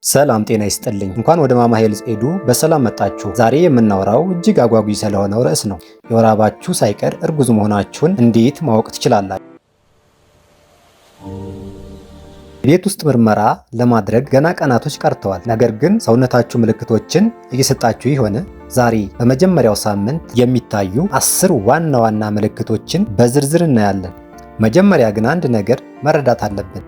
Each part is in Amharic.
ሰላም ጤና ይስጥልኝ። እንኳን ወደ ማማ ሄልዝ ኤዱ በሰላም መጣችሁ። ዛሬ የምናወራው እጅግ አጓጊ ስለሆነው ርዕስ ነው። የወር አበባችሁ ሳይቀር እርጉዝ መሆናችሁን እንዴት ማወቅ ትችላላችሁ? የቤት ውስጥ ምርመራ ለማድረግ ገና ቀናቶች ቀርተዋል። ነገር ግን ሰውነታችሁ ምልክቶችን እየሰጣችሁ ይሆን? ዛሬ በመጀመሪያው ሳምንት የሚታዩ 10 ዋና ዋና ምልክቶችን በዝርዝር እናያለን። መጀመሪያ ግን አንድ ነገር መረዳት አለብን።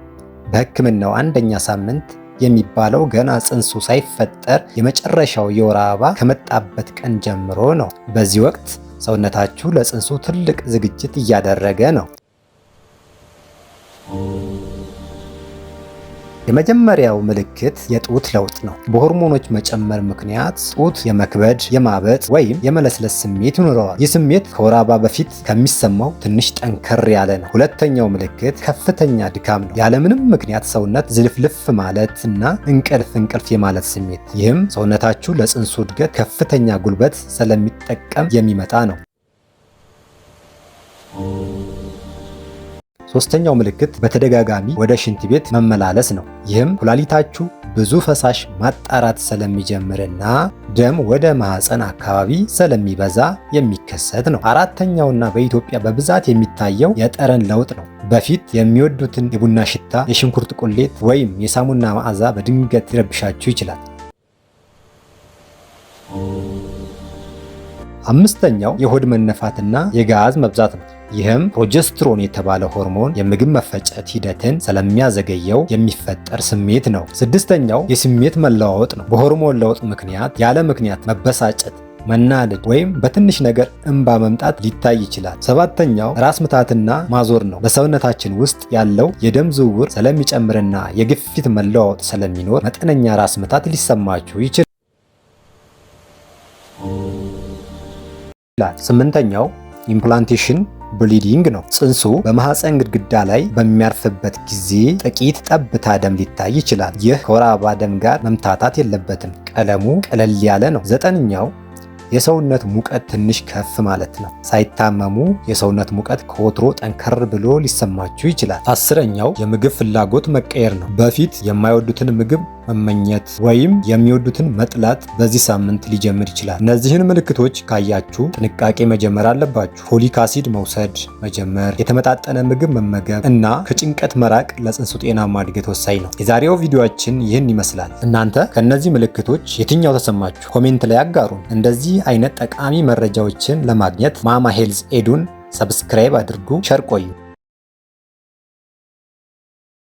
በሕክምናው አንደኛ ሳምንት የሚባለው ገና ጽንሱ ሳይፈጠር የመጨረሻው የወር አበባ ከመጣበት ቀን ጀምሮ ነው። በዚህ ወቅት ሰውነታችሁ ለጽንሱ ትልቅ ዝግጅት እያደረገ ነው። የመጀመሪያው ምልክት የጡት ለውጥ ነው። በሆርሞኖች መጨመር ምክንያት ጡት የመክበድ፣ የማበጥ ወይም የመለስለስ ስሜት ይኖረዋል። ይህ ስሜት ከወር አበባ በፊት ከሚሰማው ትንሽ ጠንከር ያለ ነው። ሁለተኛው ምልክት ከፍተኛ ድካም ነው። ያለምንም ምክንያት ሰውነት ዝልፍልፍ ማለት እና እንቅልፍ የማለት ስሜት። ይህም ሰውነታችሁ ለጽንሱ እድገት ከፍተኛ ጉልበት ስለሚጠቀም የሚመጣ ነው። ሶስተኛው ምልክት በተደጋጋሚ ወደ ሽንት ቤት መመላለስ ነው። ይህም ኩላሊታችሁ ብዙ ፈሳሽ ማጣራት ስለሚጀምርና ደም ወደ ማህፀን አካባቢ ስለሚበዛ የሚከሰት ነው። አራተኛውና በኢትዮጵያ በብዛት የሚታየው የጠረን ለውጥ ነው። በፊት የሚወዱትን የቡና ሽታ፣ የሽንኩርት ቁሌት ወይም የሳሙና መዓዛ በድንገት ሊረብሻችሁ ይችላል። አምስተኛው የሆድ መነፋትና የጋዝ መብዛት ነው። ይህም ፕሮጀስትሮን የተባለ ሆርሞን የምግብ መፈጨት ሂደትን ስለሚያዘገየው የሚፈጠር ስሜት ነው። ስድስተኛው የስሜት መለዋወጥ ነው። በሆርሞን ለውጥ ምክንያት ያለ ምክንያት መበሳጨት፣ መናደድ ወይም በትንሽ ነገር እንባ መምጣት ሊታይ ይችላል። ሰባተኛው ራስ ምታትና ማዞር ነው። በሰውነታችን ውስጥ ያለው የደም ዝውውር ስለሚጨምርና የግፊት መለዋወጥ ስለሚኖር መጠነኛ ራስ ምታት ሊሰማችሁ ይችላል። ስምንተኛው ኢምፕላንቴሽን ብሊዲንግ ነው። ጽንሱ በማህፀን ግድግዳ ላይ በሚያርፍበት ጊዜ ጥቂት ጠብታ ደም ሊታይ ይችላል። ይህ ከወር አበባ ደም ጋር መምታታት የለበትም። ቀለሙ ቀለል ያለ ነው። ዘጠነኛው የሰውነት ሙቀት ትንሽ ከፍ ማለት ነው። ሳይታመሙ የሰውነት ሙቀት ከወትሮ ጠንከር ብሎ ሊሰማችሁ ይችላል። አስረኛው የምግብ ፍላጎት መቀየር ነው። በፊት የማይወዱትን ምግብ መመኘት ወይም የሚወዱትን መጥላት በዚህ ሳምንት ሊጀምር ይችላል። እነዚህን ምልክቶች ካያችሁ ጥንቃቄ መጀመር አለባችሁ። ፎሊክ አሲድ መውሰድ መጀመር፣ የተመጣጠነ ምግብ መመገብ እና ከጭንቀት መራቅ ለጽንሱ ጤናማ እድገት ወሳኝ ነው። የዛሬው ቪዲዮአችን ይህን ይመስላል። እናንተ ከእነዚህ ምልክቶች የትኛው ተሰማችሁ? ኮሜንት ላይ አጋሩን። እንደዚህ አይነት ጠቃሚ መረጃዎችን ለማግኘት ማማ ሄልዝ ኤዱን ሰብስክራይብ አድርጉ። ቸር ቆዩ።